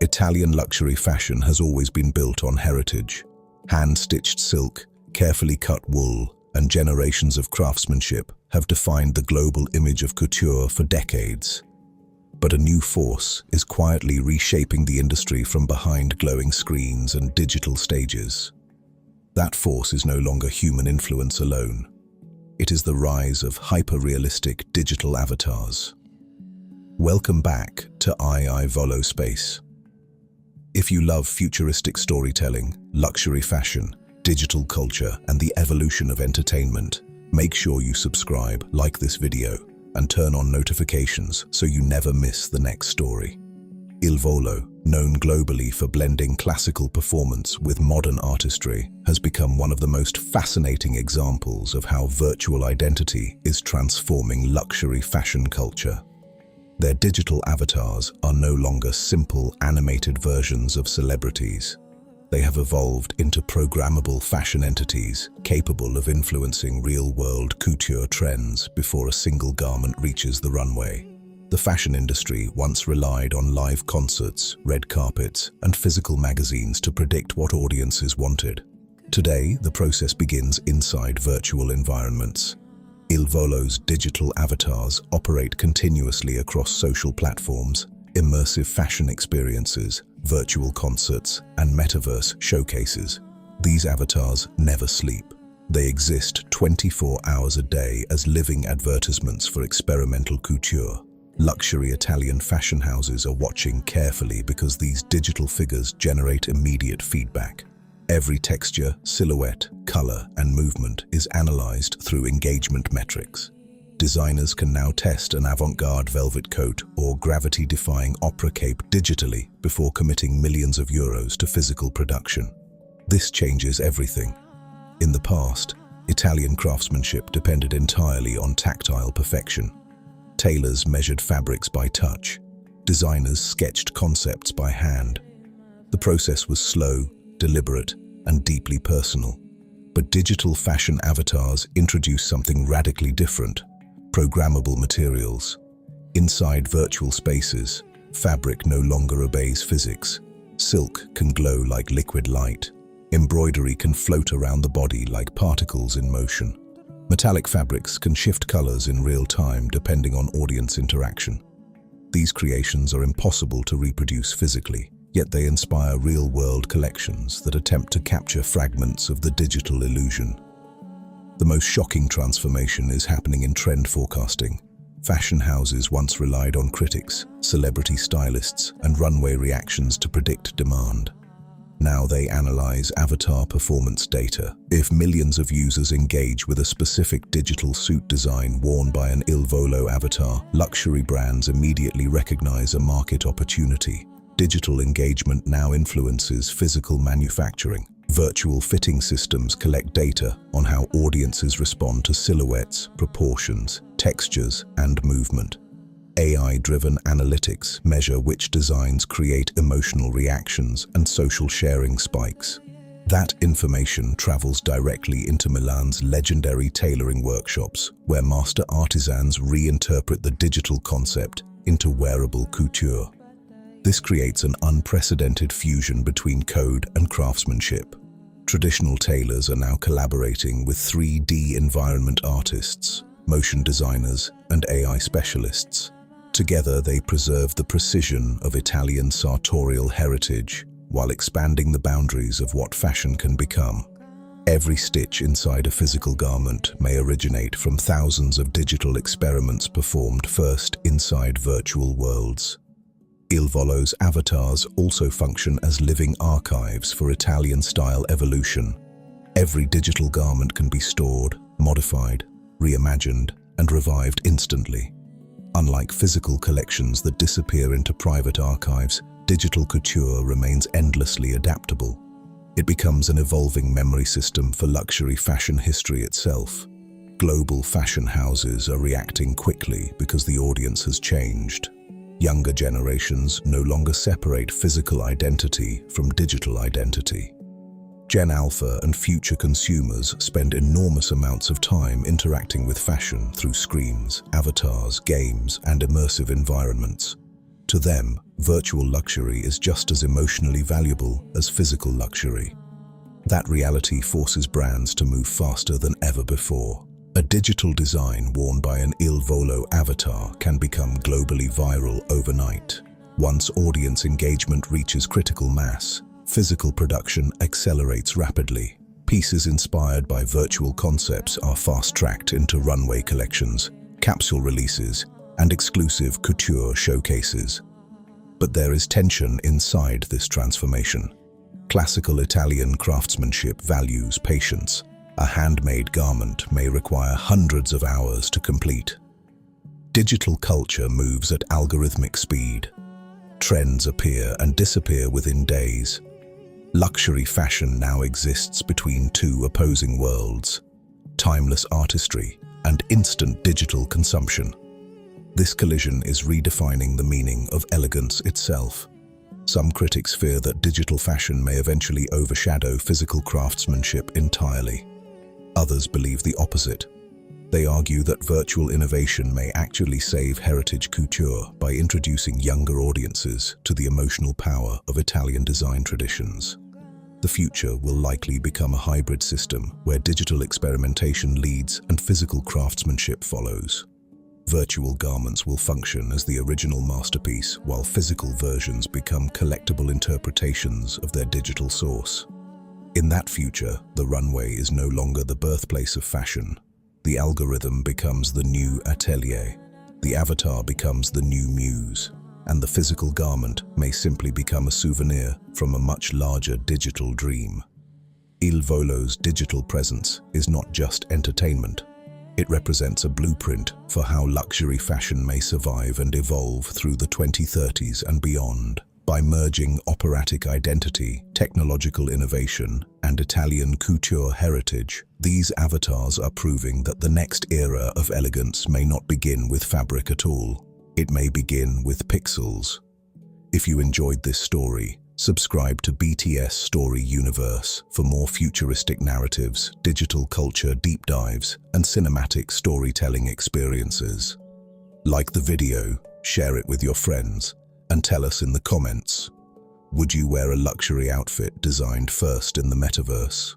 Italian luxury fashion has always been built on heritage. Hand-stitched silk, carefully cut wool, and generations of craftsmanship have defined the global image of couture for decades. But a new force is quietly reshaping the industry from behind glowing screens and digital stages. That force is no longer human influence alone. It is the rise of hyper-realistic digital avatars. Welcome back to Il Volo Space. If you love futuristic storytelling, luxury fashion, digital culture, and the evolution of entertainment, make sure you subscribe, like this video, and turn on notifications so you never miss the next story. Il Volo, known globally for blending classical performance with modern artistry, has become one of the most fascinating examples of how virtual identity is transforming luxury fashion culture. Their digital avatars are no longer simple animated versions of celebrities. They have evolved into programmable fashion entities capable of influencing real-world couture trends before a single garment reaches the runway. The fashion industry once relied on live concerts, red carpets, and physical magazines to predict what audiences wanted. Today, the process begins inside virtual environments. Il Volo's digital avatars operate continuously across social platforms, immersive fashion experiences, virtual concerts, and Metaverse showcases. These avatars never sleep. They exist 24 hours a day as living advertisements for experimental couture. Luxury Italian fashion houses are watching carefully because these digital figures generate immediate feedback. Every texture, silhouette, color, and movement is analyzed through engagement metrics. Designers can now test an avant-garde velvet coat or gravity-defying opera cape digitally before committing millions of euros to physical production. This changes everything. In the past, Italian craftsmanship depended entirely on tactile perfection. Tailors measured fabrics by touch. Designers sketched concepts by hand. The process was slow, deliberate, and deeply personal. But digital fashion avatars introduce something radically different: programmable materials. Inside virtual spaces, fabric no longer obeys physics. Silk can glow like liquid light. Embroidery can float around the body like particles in motion. Metallic fabrics can shift colors in real time depending on audience interaction. These creations are impossible to reproduce physically, yet they inspire real-world collections that attempt to capture fragments of the digital illusion. The most shocking transformation is happening in trend forecasting. Fashion houses once relied on critics, celebrity stylists, and runway reactions to predict demand. Now they analyze avatar performance data. If millions of users engage with a specific digital suit design worn by an Il Volo avatar, luxury brands immediately recognize a market opportunity. Digital engagement now influences physical manufacturing. Virtual fitting systems collect data on how audiences respond to silhouettes, proportions, textures, and movement. AI-driven analytics measure which designs create emotional reactions and social sharing spikes. That information travels directly into Milan's legendary tailoring workshops, where master artisans reinterpret the digital concept into wearable couture. This creates an unprecedented fusion between code and craftsmanship. Traditional tailors are now collaborating with 3D environment artists, motion designers, and AI specialists. Together, they preserve the precision of Italian sartorial heritage while expanding the boundaries of what fashion can become. Every stitch inside a physical garment may originate from thousands of digital experiments performed first inside virtual worlds. Il Volo's avatars also function as living archives for Italian-style evolution. Every digital garment can be stored, modified, reimagined, and revived instantly. Unlike physical collections that disappear into private archives, digital couture remains endlessly adaptable. It becomes an evolving memory system for luxury fashion history itself. Global fashion houses are reacting quickly because the audience has changed. Younger generations no longer separate physical identity from digital identity. Gen Alpha and future consumers spend enormous amounts of time interacting with fashion through screens, avatars, games, and immersive environments. To them, virtual luxury is just as emotionally valuable as physical luxury. That reality forces brands to move faster than ever before. A digital design worn by an Il Volo avatar can become globally viral overnight. Once audience engagement reaches critical mass, physical production accelerates rapidly. Pieces inspired by virtual concepts are fast-tracked into runway collections, capsule releases, and exclusive couture showcases. But there is tension inside this transformation. Classical Italian craftsmanship values patience. A handmade garment may require hundreds of hours to complete. Digital culture moves at algorithmic speed. Trends appear and disappear within days. Luxury fashion now exists between two opposing worlds: timeless artistry and instant digital consumption. This collision is redefining the meaning of elegance itself. Some critics fear that digital fashion may eventually overshadow physical craftsmanship entirely. Others believe the opposite. They argue that virtual innovation may actually save heritage couture by introducing younger audiences to the emotional power of Italian design traditions. The future will likely become a hybrid system where digital experimentation leads and physical craftsmanship follows. Virtual garments will function as the original masterpiece, while physical versions become collectible interpretations of their digital source. In that future, the runway is no longer the birthplace of fashion. The algorithm becomes the new atelier, the avatar becomes the new muse, and the physical garment may simply become a souvenir from a much larger digital dream. Il Volo's digital presence is not just entertainment. It represents a blueprint for how luxury fashion may survive and evolve through the 2030s and beyond. By merging operatic identity, technological innovation, and Italian couture heritage, these avatars are proving that the next era of elegance may not begin with fabric at all. It may begin with pixels. If you enjoyed this story, subscribe to BTS Story Universe for more futuristic narratives, digital culture deep dives, and cinematic storytelling experiences. Like the video, share it with your friends, and tell us in the comments, would you wear a luxury outfit designed first in the Metaverse?